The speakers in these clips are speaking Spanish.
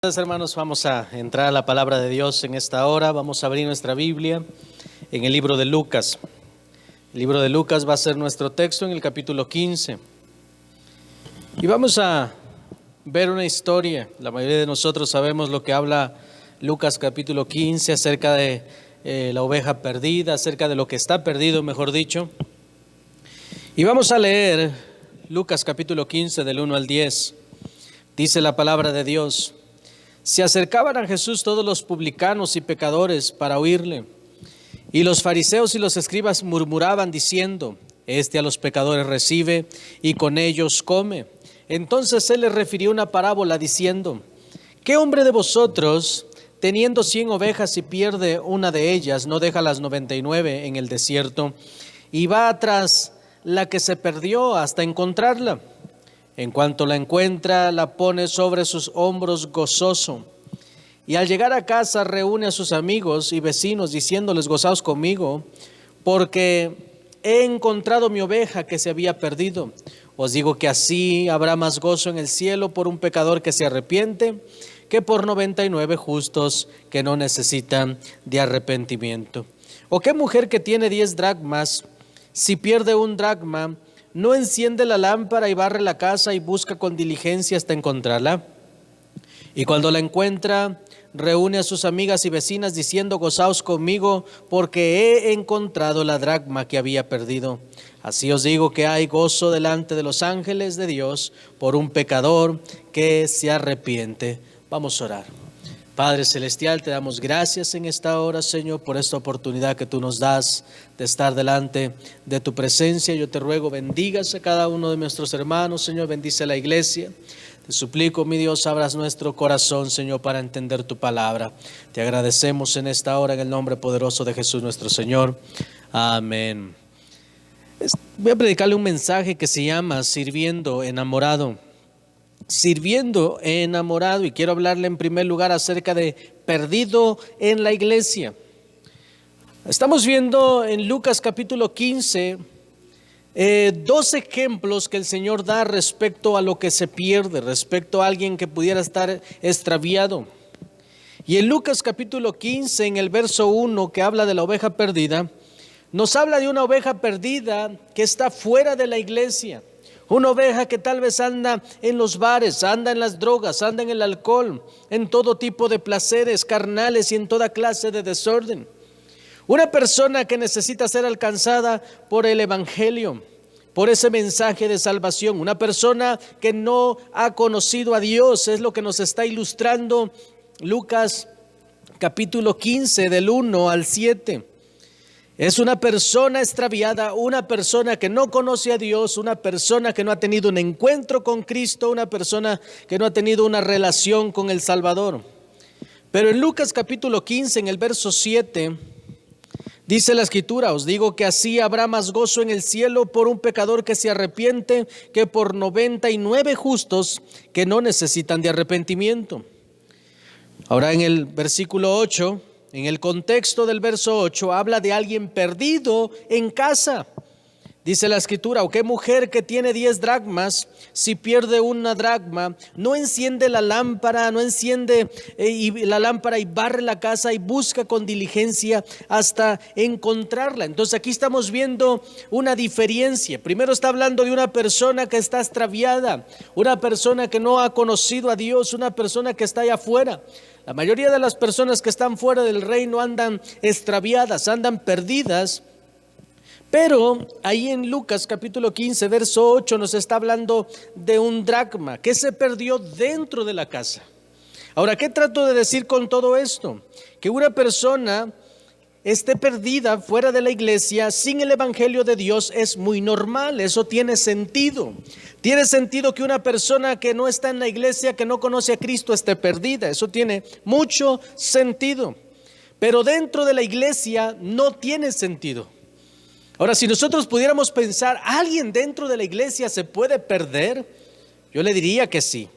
Hermanos, vamos a entrar a la palabra de Dios en esta hora. Vamos a abrir nuestra Biblia en el libro de Lucas. El libro de Lucas va a ser nuestro texto en el capítulo 15. Y vamos a ver una historia. La mayoría de nosotros sabemos lo que habla Lucas capítulo 15 acerca de la oveja perdida, acerca de lo que está perdido, mejor dicho. Y vamos a leer Lucas capítulo 15 del 1 al 10. Dice la palabra de Dios: Se acercaban a Jesús todos los publicanos y pecadores para oírle. Y los fariseos y los escribas murmuraban diciendo: Este a los pecadores recibe y con ellos come. Entonces él les refirió una parábola diciendo: ¿Qué hombre de vosotros, teniendo 100 ovejas y pierde una de ellas, no deja las 99 en el desierto y va tras la que se perdió hasta encontrarla? En cuanto la encuentra, la pone sobre sus hombros gozoso. Y al llegar a casa reúne a sus amigos y vecinos diciéndoles: Gozaos conmigo, porque he encontrado mi oveja que se había perdido. Os digo que así habrá más gozo en el cielo por un pecador que se arrepiente que por 99 justos que no necesitan de arrepentimiento. ¿O qué mujer que tiene 10 dracmas, si pierde un dracma, no enciende la lámpara y barre la casa y busca con diligencia hasta encontrarla? Y cuando la encuentra, reúne a sus amigas y vecinas diciendo: Gozaos conmigo, porque he encontrado la dracma que había perdido. Así os digo que hay gozo delante de los ángeles de Dios por un pecador que se arrepiente. Vamos a orar. Padre Celestial, te damos gracias en esta hora, Señor, por esta oportunidad que tú nos das de estar delante de tu presencia. Yo te ruego, bendigas a cada uno de nuestros hermanos, Señor, bendice a la iglesia. Te suplico, mi Dios, abras nuestro corazón, Señor, para entender tu palabra. Te agradecemos en esta hora en el nombre poderoso de Jesús nuestro Señor. Amén. Voy a predicarle un mensaje que se llama Sirviendo enamorado. Sirviendo enamorado, y quiero hablarle en primer lugar acerca de perdido en la iglesia. Estamos viendo en Lucas capítulo 15 dos ejemplos que el Señor da respecto a lo que se pierde, respecto a alguien que pudiera estar extraviado. Y en Lucas capítulo 15, en el verso 1, que habla de la oveja perdida, nos habla de una oveja perdida que está fuera de la iglesia. Una oveja que tal vez anda en los bares, anda en las drogas, anda en el alcohol, en todo tipo de placeres carnales y en toda clase de desorden. Una persona que necesita ser alcanzada por el evangelio, por ese mensaje de salvación. Una persona que no ha conocido a Dios, es lo que nos está ilustrando Lucas capítulo 15 del 1 al 7. Es una persona extraviada, una persona que no conoce a Dios, una persona que no ha tenido un encuentro con Cristo, una persona que no ha tenido una relación con el Salvador. Pero en Lucas capítulo 15, en el verso 7, dice la Escritura: Os digo que así habrá más gozo en el cielo por un pecador que se arrepiente que por 99 justos que no necesitan de arrepentimiento. Ahora en el versículo 8, en el contexto del verso 8, habla de alguien perdido en casa. Dice la Escritura: ¿O qué mujer que tiene 10 dracmas, si pierde una dracma, no enciende la lámpara, la lámpara y barre la casa y busca con diligencia hasta encontrarla? Entonces aquí estamos viendo una diferencia. Primero está hablando de una persona que está extraviada, una persona que no ha conocido a Dios, una persona que está allá afuera. La mayoría de las personas que están fuera del reino andan extraviadas, andan perdidas. Pero ahí en Lucas capítulo 15, verso 8 nos está hablando de un dracma que se perdió dentro de la casa. Ahora, ¿qué trato de decir con todo esto? Que una persona esté perdida fuera de la iglesia sin el evangelio de Dios es muy normal, eso tiene sentido. Tiene sentido que una persona que no está en la iglesia, que no conoce a Cristo, esté perdida, eso tiene mucho sentido. Pero dentro de la iglesia no tiene sentido. Ahora, si nosotros pudiéramos pensar, ¿alguien dentro de la iglesia se puede perder? Yo le diría que sí.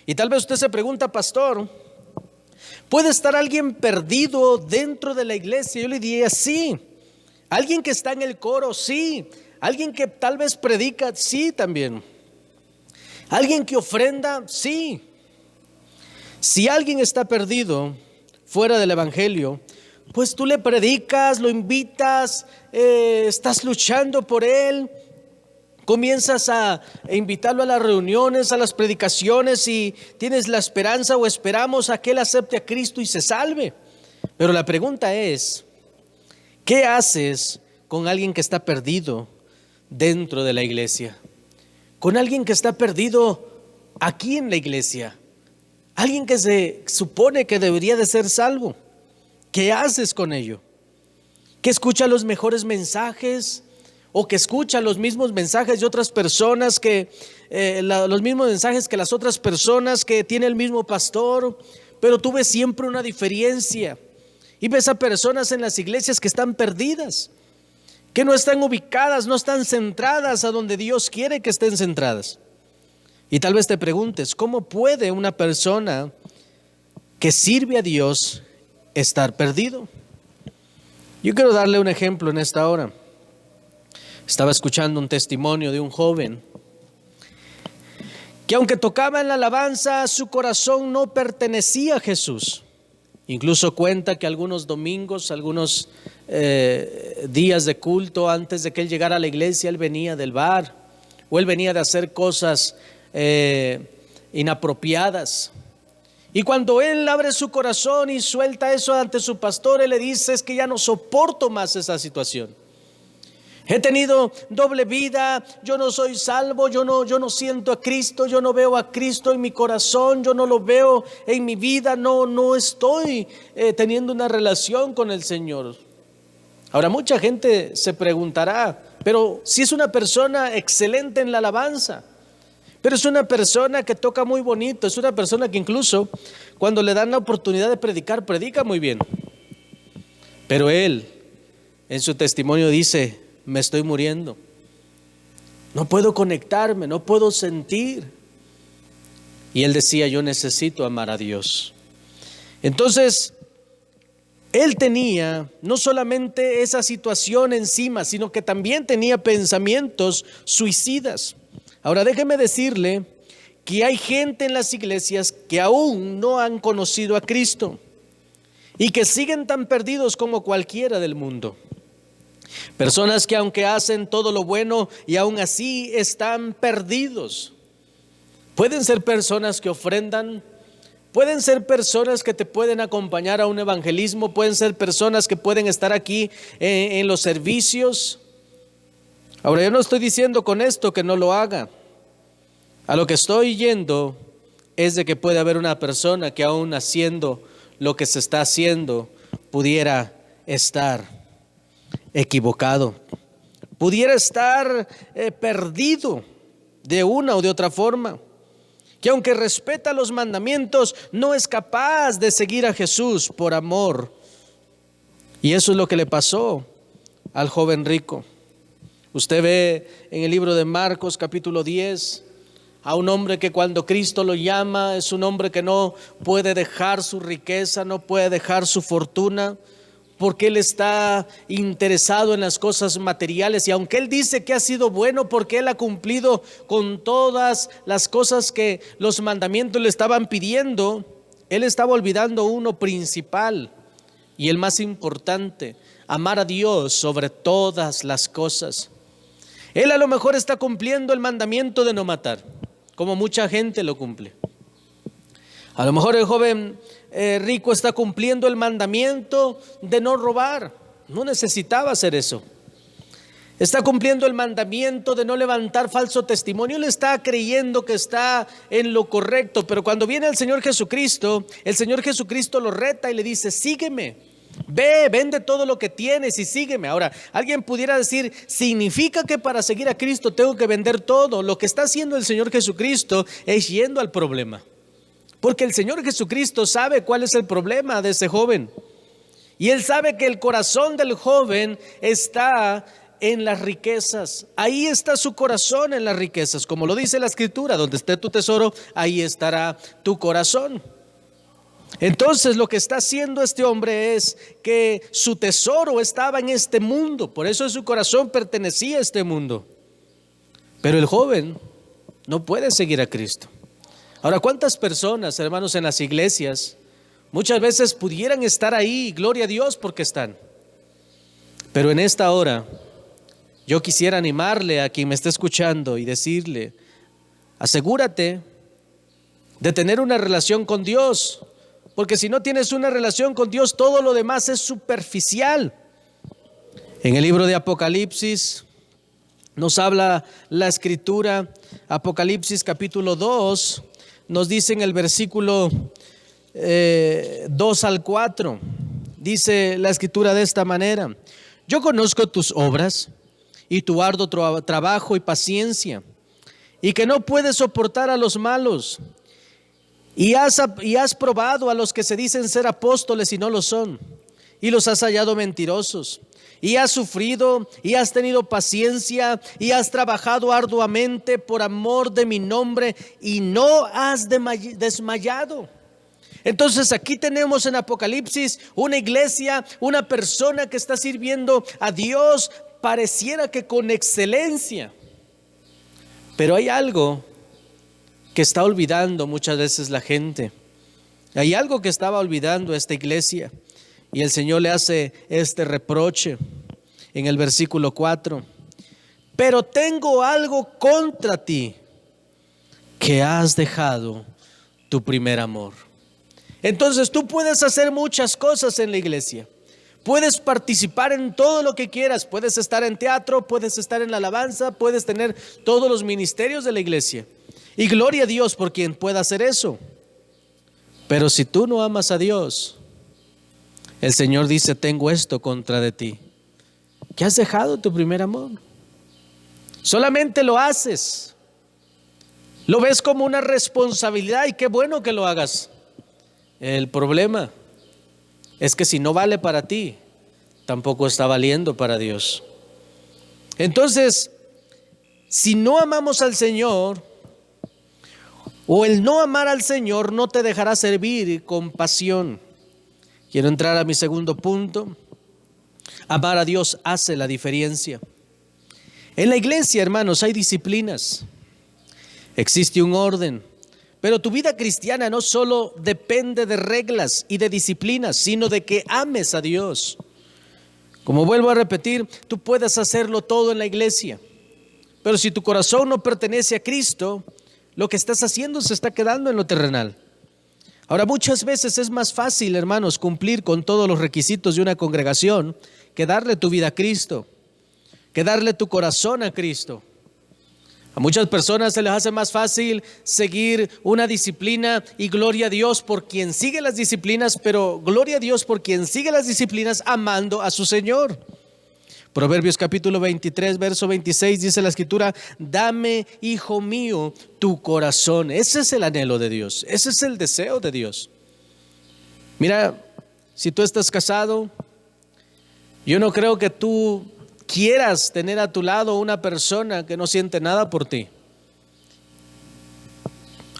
Y tal vez usted se pregunta: pastor, ¿puede estar alguien perdido dentro de la iglesia? Yo le diría sí. ¿Alguien que está en el coro? Sí. ¿Alguien que tal vez predica? Sí, también. ¿Alguien que ofrenda? Sí. Si alguien está perdido fuera del evangelio, pues tú le predicas, lo invitas, estás luchando por él, comienzas a invitarlo a las reuniones, a las predicaciones y tienes la esperanza o esperamos a que él acepte a Cristo y se salve. Pero la pregunta es, ¿qué haces con alguien que está perdido dentro de la iglesia? Con alguien que está perdido aquí en la iglesia. Alguien que se supone que debería de ser salvo. ¿Qué haces con ello? ¿Que escucha los mejores mensajes? ¿O que escucha los mismos mensajes de otras personas, los mismos mensajes que las otras personas, que tiene el mismo pastor? Pero tú ves siempre una diferencia. Y ves a personas en las iglesias que están perdidas, que no están ubicadas, no están centradas a donde Dios quiere que estén centradas. Y tal vez te preguntes, ¿cómo puede una persona que sirve a Dios estar perdido? Yo quiero darle un ejemplo en esta hora. Estaba escuchando un testimonio de un joven que aunque tocaba en la alabanza, su corazón no pertenecía a Jesús. Incluso cuenta que algunos domingos, algunos días de culto, antes de que él llegara a la iglesia, él venía del bar o él venía de hacer cosas inapropiadas. Y cuando él abre su corazón y suelta eso ante su pastor, él le dice: es que ya no soporto más esa situación. He tenido doble vida, yo no soy salvo, yo no siento a Cristo, yo no veo a Cristo en mi corazón, yo no lo veo en mi vida, no estoy teniendo una relación con el Señor. Ahora mucha gente se preguntará, pero si es una persona excelente en la alabanza, pero es una persona que toca muy bonito, es una persona que incluso cuando le dan la oportunidad de predicar, predica muy bien. Pero él en su testimonio dice: me estoy muriendo, no puedo conectarme, no puedo sentir. Y él decía: yo necesito amar a Dios. Entonces él tenía no solamente esa situación encima, sino que también tenía pensamientos suicidas. Ahora déjeme decirle que hay gente en las iglesias que aún no han conocido a Cristo y que siguen tan perdidos como cualquiera del mundo. Personas que aunque hacen todo lo bueno y aún así están perdidos. Pueden ser personas que ofrendan, pueden ser personas que te pueden acompañar a un evangelismo, pueden ser personas que pueden estar aquí en los servicios. Ahora yo no estoy diciendo con esto que no lo haga. A lo que estoy yendo es de que puede haber una persona que aún haciendo lo que se está haciendo pudiera estar equivocado, pudiera estar perdido de una o de otra forma, que aunque respeta los mandamientos no es capaz de seguir a Jesús por amor. Y eso es lo que le pasó al joven rico. Usted ve en el libro de Marcos capítulo 10 a un hombre que cuando Cristo lo llama es un hombre que no puede dejar su riqueza, no puede dejar su fortuna, porque él está interesado en las cosas materiales. Y aunque él dice que ha sido bueno porque él ha cumplido con todas las cosas que los mandamientos le estaban pidiendo, él estaba olvidando uno principal y el más importante: amar a Dios sobre todas las cosas. Él a lo mejor está cumpliendo el mandamiento de no matar, como mucha gente lo cumple. A lo mejor el joven rico está cumpliendo el mandamiento de no robar, no necesitaba hacer eso. Está cumpliendo el mandamiento de no levantar falso testimonio, él está creyendo que está en lo correcto. Pero cuando viene el Señor Jesucristo lo reta y le dice: sígueme, ve, vende todo lo que tienes y sígueme. Ahora, alguien pudiera decir: significa que para seguir a Cristo tengo que vender todo. Lo que está haciendo el Señor Jesucristo es yendo al problema, porque el Señor Jesucristo sabe cuál es el problema de ese joven. Y Él sabe que el corazón del joven está en las riquezas. Ahí está su corazón, en las riquezas. Como lo dice la Escritura: donde esté tu tesoro, ahí estará tu corazón. Entonces lo que está haciendo este hombre es que su tesoro estaba en este mundo. Por eso su corazón pertenecía a este mundo. Pero el joven no puede seguir a Cristo. Ahora, ¿cuántas personas, hermanos, en las iglesias muchas veces pudieran estar ahí, gloria a Dios porque están? Pero en esta hora yo quisiera animarle a quien me esté escuchando y decirle: asegúrate de tener una relación con Dios, porque si no tienes una relación con Dios, todo lo demás es superficial. En el libro de Apocalipsis nos habla la Escritura. Apocalipsis capítulo 2 nos dice en el versículo 2 al 4, dice la Escritura de esta manera: yo conozco tus obras y tu arduo trabajo y paciencia, y que no puedes soportar a los malos, y has probado a los que se dicen ser apóstoles y no lo son, y los has hallado mentirosos, y has sufrido y has tenido paciencia y has trabajado arduamente por amor de mi nombre y no has desmayado. Entonces aquí tenemos en Apocalipsis una iglesia, una persona que está sirviendo a Dios, pareciera que con excelencia. Pero hay algo que está olvidando muchas veces la gente. Hay algo que estaba olvidando esta iglesia. Y el Señor le hace este reproche en el versículo 4. Pero tengo algo contra ti, que has dejado tu primer amor. Entonces tú puedes hacer muchas cosas en la iglesia. Puedes participar en todo lo que quieras. Puedes estar en teatro, puedes estar en la alabanza, puedes tener todos los ministerios de la iglesia. Y gloria a Dios por quien pueda hacer eso. Pero si tú no amas a Dios, el Señor dice: tengo esto contra de ti, que has dejado tu primer amor. Solamente lo haces, lo ves como una responsabilidad y qué bueno que lo hagas. El problema es que si no vale para ti, tampoco está valiendo para Dios. Entonces, si no amamos al Señor, o el no amar al Señor no te dejará servir con pasión. Quiero entrar a mi segundo punto. Amar a Dios hace la diferencia. En la iglesia, hermanos, hay disciplinas. Existe un orden. Pero tu vida cristiana no solo depende de reglas y de disciplinas, sino de que ames a Dios. Como vuelvo a repetir, tú puedes hacerlo todo en la iglesia. Pero si tu corazón no pertenece a Cristo, lo que estás haciendo se está quedando en lo terrenal. Ahora, muchas veces es más fácil, hermanos, cumplir con todos los requisitos de una congregación que darle tu vida a Cristo, que darle tu corazón a Cristo. A muchas personas se les hace más fácil seguir una disciplina y gloria a Dios por quien sigue las disciplinas, pero gloria a Dios por quien sigue las disciplinas amando a su Señor. Proverbios capítulo 23, verso 26 dice la Escritura: dame, hijo mío, tu corazón. Ese es el anhelo de Dios, ese es el deseo de Dios. Mira, si tú estás casado, yo no creo que tú quieras tener a tu lado una persona que no siente nada por ti.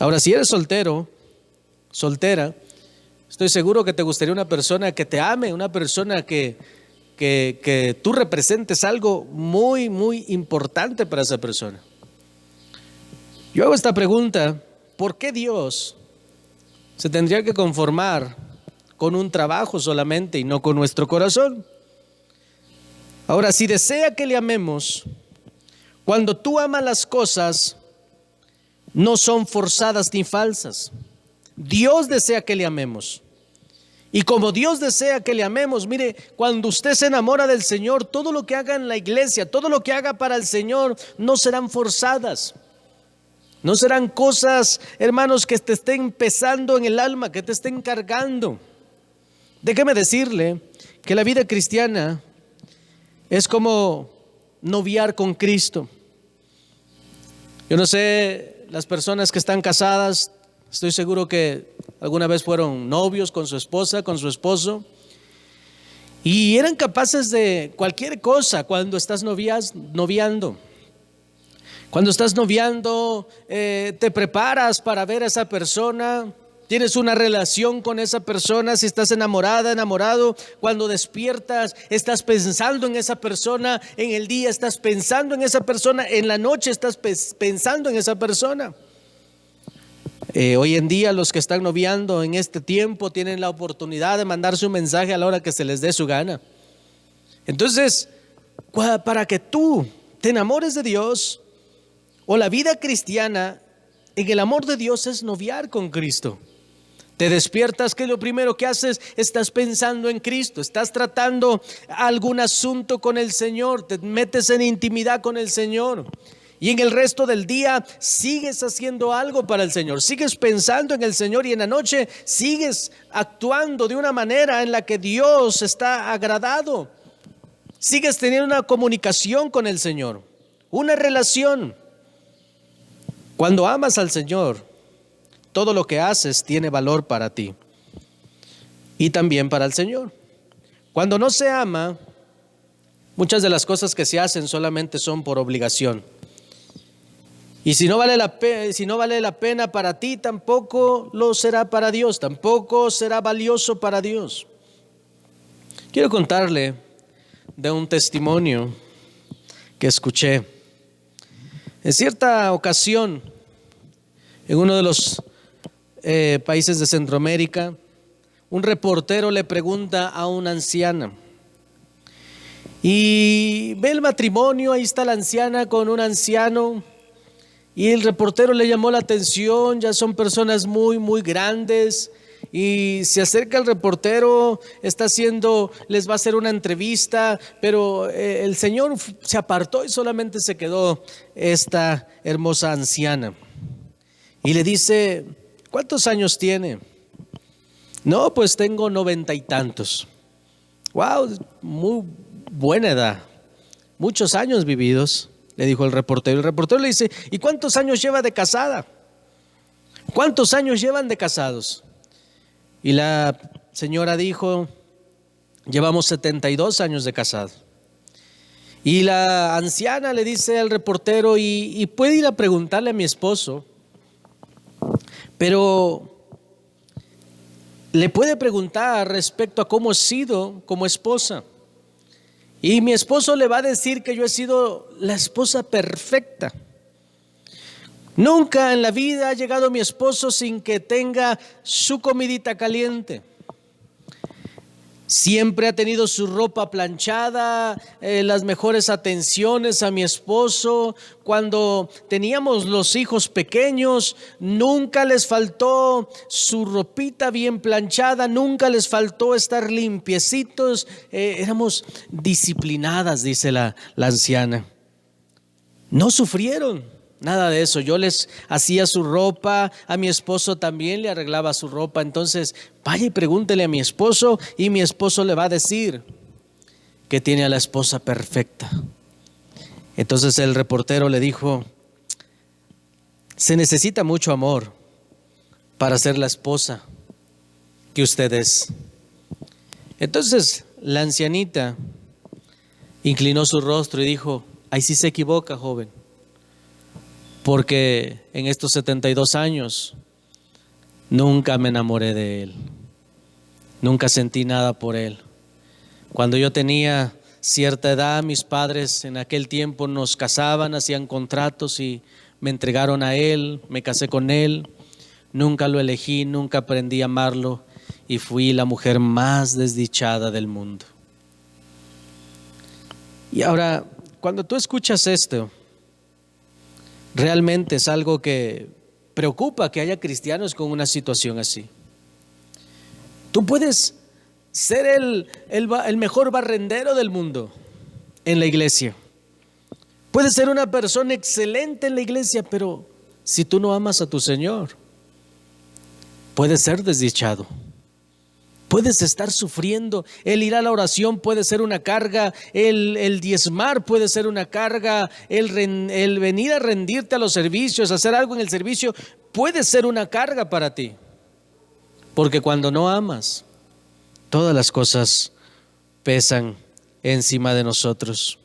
Ahora, si eres soltero, soltera, estoy seguro que te gustaría una persona que te ame, una persona que tú representes algo muy, muy importante para esa persona. Yo hago esta pregunta: ¿por qué Dios se tendría que conformar con un trabajo solamente y no con nuestro corazón? Ahora, si desea que le amemos, cuando tú amas las cosas, no son forzadas ni falsas. Dios desea que le amemos. Y como Dios desea que le amemos, mire, cuando usted se enamora del Señor, todo lo que haga en la iglesia, todo lo que haga para el Señor, no serán forzadas. No serán cosas, hermanos, que te estén pesando en el alma, que te estén cargando. Déjeme decirle que la vida cristiana es como noviar con Cristo. Yo no sé, las personas que están casadas, estoy seguro que alguna vez fueron novios con su esposa, con su esposo, y eran capaces de cualquier cosa cuando estás noviando. Cuando estás noviando, te preparas para ver a esa persona, tienes una relación con esa persona. Si estás enamorada, enamorado, cuando despiertas, estás pensando en esa persona. En el día estás pensando en esa persona, en la noche estás pensando en esa persona. Hoy en día los que están noviando en este tiempo tienen la oportunidad de mandarse un mensaje a la hora que se les dé su gana. Entonces, para que tú te enamores de Dios, o la vida cristiana en el amor de Dios es noviar con Cristo. Te despiertas, ¿qué es lo primero que haces? Estás pensando en Cristo, estás tratando algún asunto con el Señor, te metes en intimidad con el Señor. Y en el resto del día sigues haciendo algo para el Señor, sigues pensando en el Señor, y en la noche sigues actuando de una manera en la que Dios está agradado. Sigues teniendo una comunicación con el Señor, una relación. Cuando amas al Señor, todo lo que haces tiene valor para ti y también para el Señor. Cuando no se ama, muchas de las cosas que se hacen solamente son por obligación. Y si no vale la pena para ti, tampoco lo será para Dios, tampoco será valioso para Dios. Quiero contarle de un testimonio que escuché. En cierta ocasión, en uno de los países de Centroamérica, un reportero le pregunta a una anciana, y ve el matrimonio, ahí está la anciana con un anciano, y el reportero le llamó la atención, ya son personas muy, muy grandes, y se acerca el reportero, les va a hacer una entrevista, pero el señor se apartó y solamente se quedó esta hermosa anciana. Y le dice, ¿cuántos años tiene? No, pues tengo 90 y tantos. Wow, muy buena edad, muchos años vividos, le dijo el reportero. El reportero le dice, ¿y cuántos años lleva de casada? ¿Cuántos años llevan de casados? Y la señora dijo, llevamos 72 años de casado. Y la anciana le dice al reportero, y puede ir a preguntarle a mi esposo, pero le puede preguntar respecto a cómo he sido como esposa. Y mi esposo le va a decir que yo he sido la esposa perfecta. Nunca en la vida ha llegado mi esposo sin que tenga su comidita caliente. Siempre ha tenido su ropa planchada, las mejores atenciones a mi esposo. Cuando teníamos los hijos pequeños, nunca les faltó su ropita bien planchada, nunca les faltó estar limpiecitos. Éramos disciplinadas, dice la anciana. No sufrieron nada de eso. Yo les hacía su ropa, a mi esposo también le arreglaba su ropa. Entonces vaya y pregúntele a mi esposo, y mi esposo le va a decir que tiene a la esposa perfecta. Entonces el reportero le dijo, se necesita mucho amor para ser la esposa que usted es. Entonces la ancianita inclinó su rostro y dijo, ahí sí se equivoca, joven, porque en estos 72 años nunca me enamoré de él, nunca sentí nada por él. Cuando yo tenía cierta edad, mis padres en aquel tiempo nos casaban, hacían contratos y me entregaron a él, me casé con él. Nunca lo elegí, nunca aprendí a amarlo, y fui la mujer más desdichada del mundo. Y ahora, cuando tú escuchas esto, realmente es algo que preocupa, que haya cristianos con una situación así. Tú puedes ser el mejor barrendero del mundo en la iglesia. Puedes ser una persona excelente en la iglesia, pero si tú no amas a tu Señor, puedes ser desdichado. Puedes estar sufriendo. El ir a la oración puede ser una carga. El diezmar puede ser una carga. El venir a rendirte a los servicios, hacer algo en el servicio, puede ser una carga para ti. Porque cuando no amas, todas las cosas pesan encima de nosotros.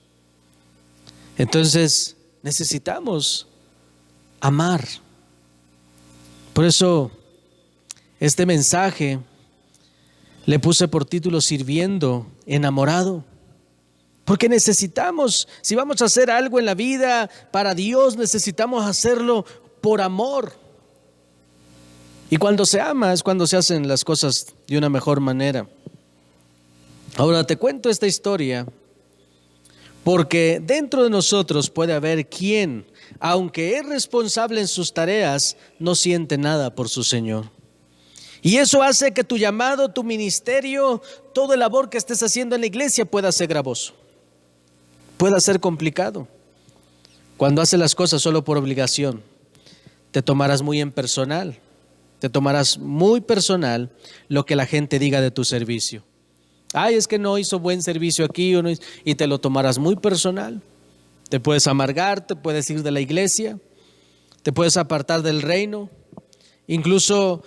Entonces necesitamos amar. Por eso este mensaje le puse por título Sirviendo enamorado. Porque necesitamos, si vamos a hacer algo en la vida para Dios, necesitamos hacerlo por amor. Y cuando se ama es cuando se hacen las cosas de una mejor manera. Ahora te cuento esta historia porque dentro de nosotros puede haber quien, aunque es responsable en sus tareas, no siente nada por su Señor. Y eso hace que tu llamado, tu ministerio, todo el labor que estés haciendo en la iglesia pueda ser gravoso, pueda ser complicado. Cuando haces las cosas solo por obligación, te tomarás muy en personal, te tomarás muy personal lo que la gente diga de tu servicio. Ay, es que no hizo buen servicio aquí, y te lo tomarás muy personal. Te puedes amargar, te puedes ir de la iglesia, te puedes apartar del reino. Incluso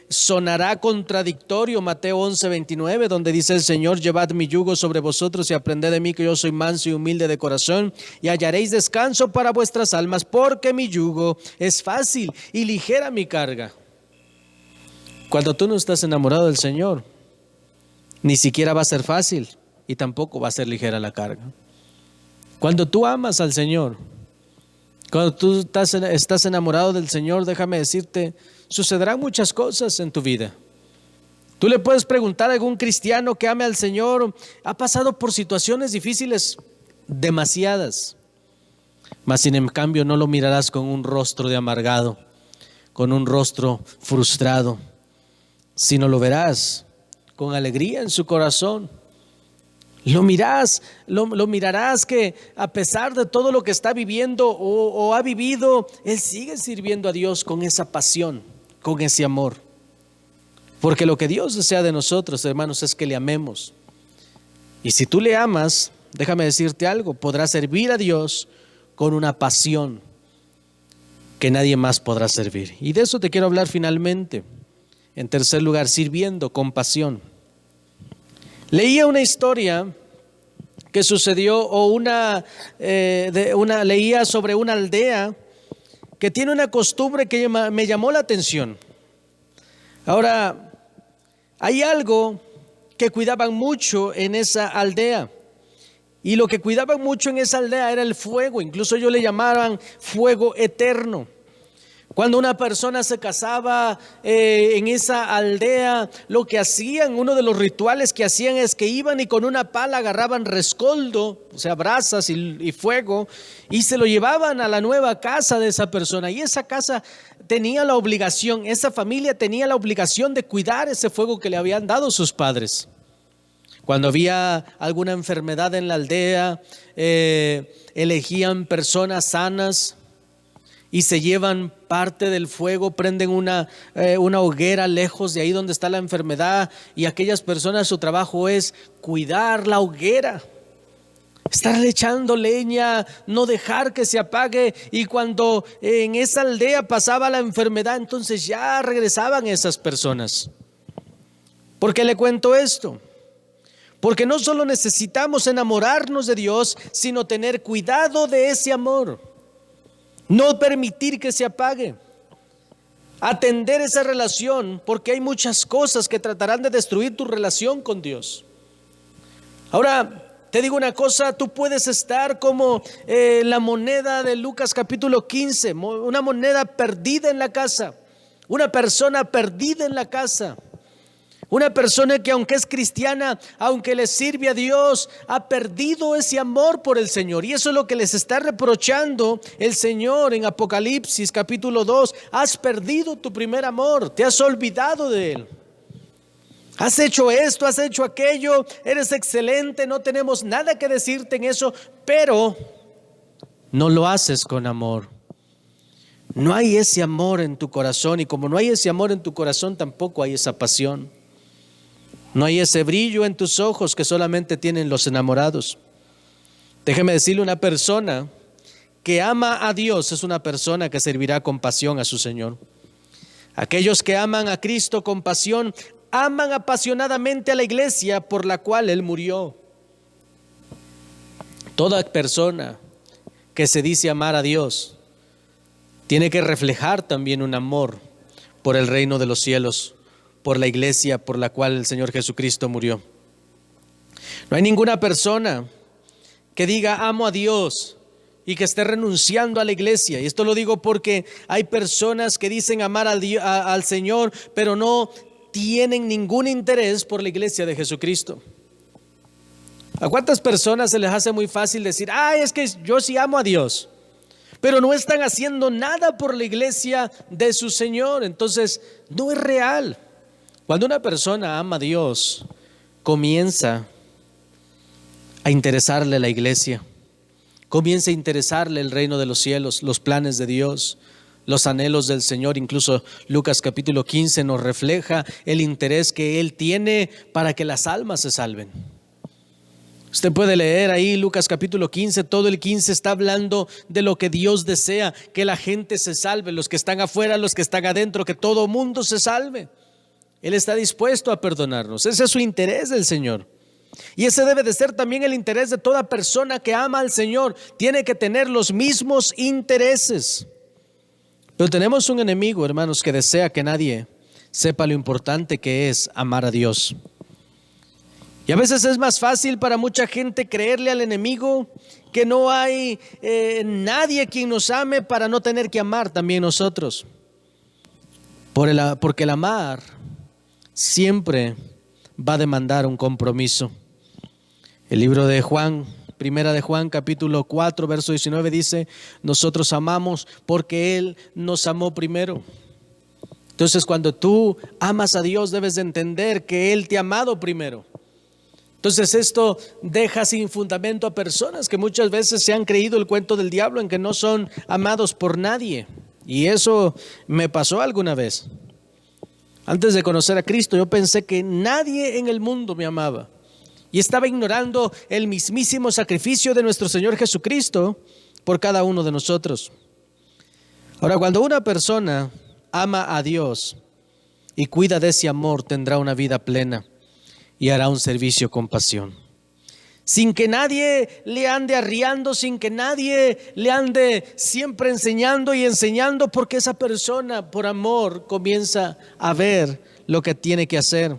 sonará contradictorio Mateo 11:29, donde dice el Señor: llevad mi yugo sobre vosotros y aprended de mí, que yo soy manso y humilde de corazón, y hallaréis descanso para vuestras almas, porque mi yugo es fácil y ligera mi carga. Cuando tú no estás enamorado del Señor, ni siquiera va a ser fácil y tampoco va a ser ligera la carga. Cuando tú amas al Señor, cuando tú estás enamorado del Señor, déjame decirte, sucederán muchas cosas en tu vida. Tú le puedes preguntar a algún cristiano que ame al Señor, ha pasado por situaciones difíciles, demasiadas, mas sin en cambio no lo mirarás con un rostro de amargado, con un rostro frustrado, sino lo verás con alegría en su corazón. Lo mirarás que a pesar de todo lo que está viviendo o ha vivido, él sigue sirviendo a Dios con esa pasión, con ese amor. Porque lo que Dios desea de nosotros, hermanos, es que le amemos. Y si tú le amas, déjame decirte algo, podrás servir a Dios con una pasión que nadie más podrá servir. Y de eso te quiero hablar finalmente. En tercer lugar, sirviendo con pasión. Leía una historia que sucedió, leía sobre una aldea que tiene una costumbre que me llamó la atención. Ahora, hay algo que cuidaban mucho en esa aldea, y lo que cuidaban mucho en esa aldea era el fuego. Incluso ellos le llamaban fuego eterno. Cuando una persona se casaba en esa aldea, lo que hacían, uno de los rituales que hacían es que iban y con una pala agarraban rescoldo, o sea, brasas y fuego, y se lo llevaban a la nueva casa de esa persona. Y esa casa tenía la obligación, esa familia tenía la obligación de cuidar ese fuego que le habían dado sus padres. Cuando había alguna enfermedad en la aldea, elegían personas sanas y se llevan parte del fuego, prenden una hoguera lejos de ahí donde está la enfermedad, y aquellas personas, su trabajo es cuidar la hoguera, estarle echando leña, no dejar que se apague. Y cuando en esa aldea pasaba la enfermedad, entonces ya regresaban esas personas. ¿Por qué le cuento esto? Porque no solo necesitamos enamorarnos de Dios, sino tener cuidado de ese amor. No permitir que se apague, atender esa relación, porque hay muchas cosas que tratarán de destruir tu relación con Dios. Ahora, te digo una cosa, tú puedes estar como la moneda de Lucas capítulo 15, una moneda perdida en la casa, una persona perdida en la casa. Una persona que aunque es cristiana, aunque le sirve a Dios, ha perdido ese amor por el Señor. Y eso es lo que les está reprochando el Señor en Apocalipsis capítulo 2. Has perdido tu primer amor, te has olvidado de Él. Has hecho esto, has hecho aquello, eres excelente, no tenemos nada que decirte en eso, pero no lo haces con amor. No hay ese amor en tu corazón, y como no hay ese amor en tu corazón, tampoco hay esa pasión. No hay ese brillo en tus ojos que solamente tienen los enamorados. Déjeme decirle, una persona que ama a Dios es una persona que servirá con pasión a su Señor. Aquellos que aman a Cristo con pasión, aman apasionadamente a la iglesia por la cual Él murió. Toda persona que se dice amar a Dios tiene que reflejar también un amor por el reino de los cielos, por la iglesia por la cual el Señor Jesucristo murió. No hay ninguna persona que diga amo a Dios, y que esté renunciando a la iglesia. Y esto lo digo porque hay personas que dicen amar al Señor, pero no tienen ningún interés por la iglesia de Jesucristo. ¿A cuántas personas se les hace muy fácil decir, es que yo sí amo a Dios, pero no están haciendo nada por la iglesia de su Señor? Entonces no es real. Cuando una persona ama a Dios, comienza a interesarle la iglesia, comienza a interesarle el reino de los cielos, los planes de Dios, los anhelos del Señor. Incluso Lucas capítulo 15 nos refleja el interés que Él tiene para que las almas se salven. Usted puede leer ahí Lucas capítulo 15, todo el 15 está hablando de lo que Dios desea, que la gente se salve, los que están afuera, los que están adentro, que todo mundo se salve. Él está dispuesto a perdonarnos. Ese es su interés del Señor. Y ese debe de ser también el interés de toda persona que ama al Señor. Tiene que tener los mismos intereses. Pero tenemos un enemigo, hermanos, que desea que nadie sepa lo importante que es amar a Dios. Y a veces es más fácil para mucha gente creerle al enemigo que no hay nadie quien nos ame para no tener que amar también nosotros. Porque el amar siempre va a demandar un compromiso. El libro de Juan, primera de Juan, capítulo 4, verso 19 dice, nosotros amamos porque Él nos amó primero. Entonces, cuando tú amas a Dios, debes de entender que Él te ha amado primero. Entonces esto deja sin fundamento a personas que muchas veces se han creído el cuento del diablo en que no son amados por nadie. Y eso me pasó alguna vez. Antes de conocer a Cristo, yo pensé que nadie en el mundo me amaba. Y estaba ignorando el mismísimo sacrificio de nuestro Señor Jesucristo por cada uno de nosotros. Ahora, cuando una persona ama a Dios y cuida de ese amor, tendrá una vida plena y hará un servicio con pasión. Sin que nadie le ande arriando, sin que nadie le ande siempre enseñando y enseñando, porque esa persona por amor comienza a ver lo que tiene que hacer.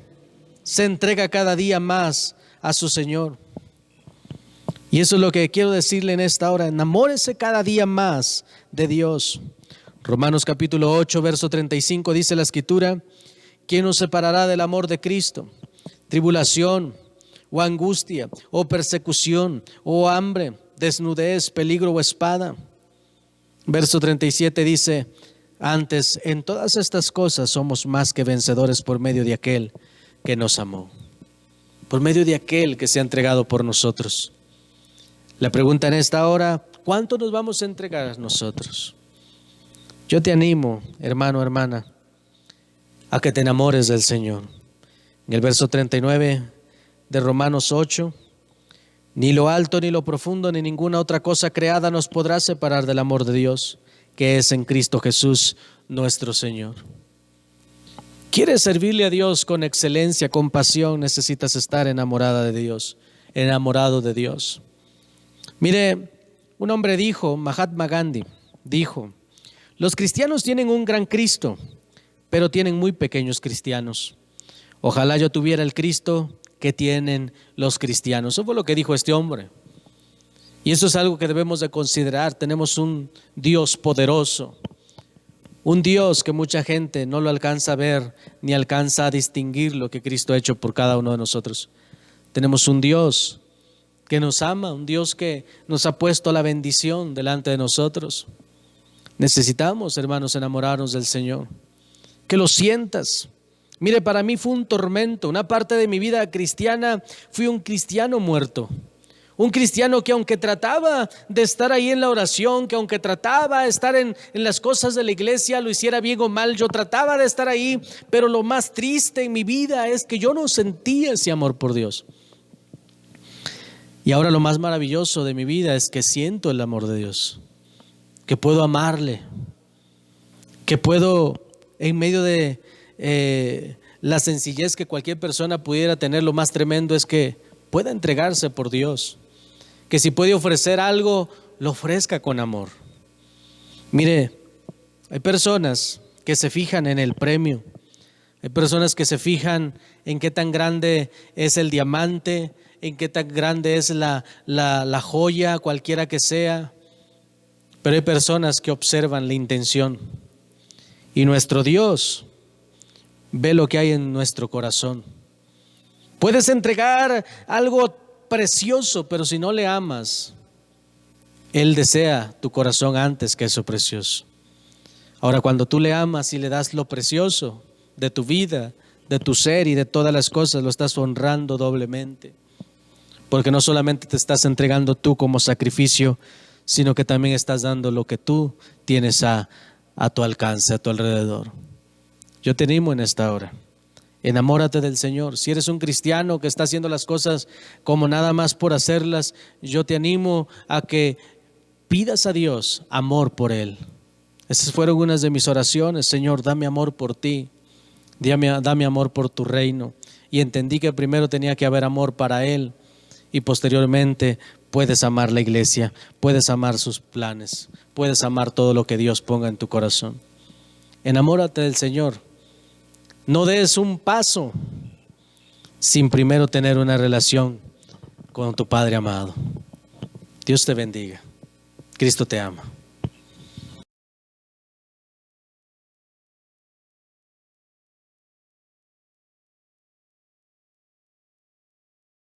Se entrega cada día más a su Señor. Y eso es lo que quiero decirle en esta hora. Enamórese cada día más de Dios. Romanos capítulo 8, verso 35 dice la Escritura: ¿quién nos separará del amor de Cristo? Tribulación, o angustia, o persecución, o hambre, desnudez, peligro o espada. Verso 37 dice: antes, en todas estas cosas somos más que vencedores por medio de aquel que nos amó, por medio de aquel que se ha entregado por nosotros. La pregunta en esta hora: ¿cuánto nos vamos a entregar nosotros? Yo te animo, hermano, hermana, a que te enamores del Señor. En el verso 39 de Romanos 8, ni lo alto, ni lo profundo, ni ninguna otra cosa creada nos podrá separar del amor de Dios, que es en Cristo Jesús nuestro Señor. ¿Quieres servirle a Dios con excelencia, con pasión? Necesitas estar enamorada de Dios, enamorado de Dios. Mire, un hombre dijo, Mahatma Gandhi, dijo: los cristianos tienen un gran Cristo, pero tienen muy pequeños cristianos. Ojalá yo tuviera el Cristo que tienen los cristianos. Eso fue lo que dijo este hombre. Y eso es algo que debemos de considerar. Tenemos un Dios poderoso, un Dios que mucha gente no lo alcanza a ver ni alcanza a distinguir lo que Cristo ha hecho por cada uno de nosotros. Tenemos un Dios que nos ama, un Dios que nos ha puesto la bendición delante de nosotros. Necesitamos, hermanos, enamorarnos del Señor. Que lo sientas. Mire, para mí fue un tormento. Una parte de mi vida cristiana fui un cristiano muerto. Un cristiano que aunque trataba de estar ahí en la oración, que aunque trataba de estar en las cosas de la iglesia, lo hiciera bien o mal, yo trataba de estar ahí, pero lo más triste en mi vida es que yo no sentía ese amor por Dios. Y ahora lo más maravilloso de mi vida es que siento el amor de Dios, que puedo amarle, que puedo en medio de la sencillez que cualquier persona pudiera tener, lo más tremendo es que pueda entregarse por Dios, que si puede ofrecer algo, lo ofrezca con amor. Mire, hay personas que se fijan en el premio, hay personas que se fijan en qué tan grande es el diamante, en qué tan grande es la joya, cualquiera que sea, Pero hay personas que observan la intención. Y nuestro Dios ve lo que hay en nuestro corazón. Puedes entregar algo precioso, pero si no le amas, Él desea tu corazón antes que eso precioso. Ahora, cuando tú le amas y le das lo precioso de tu vida, de tu ser y de todas las cosas, lo estás honrando doblemente. Porque no solamente te estás entregando tú como sacrificio, sino que también estás dando lo que tú tienes a tu alcance, a tu alrededor. Yo te animo en esta hora. Enamórate del Señor. Si eres un cristiano que está haciendo las cosas como nada más por hacerlas, yo te animo a que pidas a Dios amor por Él. Esas fueron unas de mis oraciones. Señor, dame amor por ti. Dame amor por tu reino. Y entendí que primero tenía que haber amor para Él. Y posteriormente puedes amar la iglesia, puedes amar sus planes, puedes amar todo lo que Dios ponga en tu corazón. Enamórate del Señor. No des un paso sin primero tener una relación con tu Padre amado. Dios te bendiga. Cristo te ama.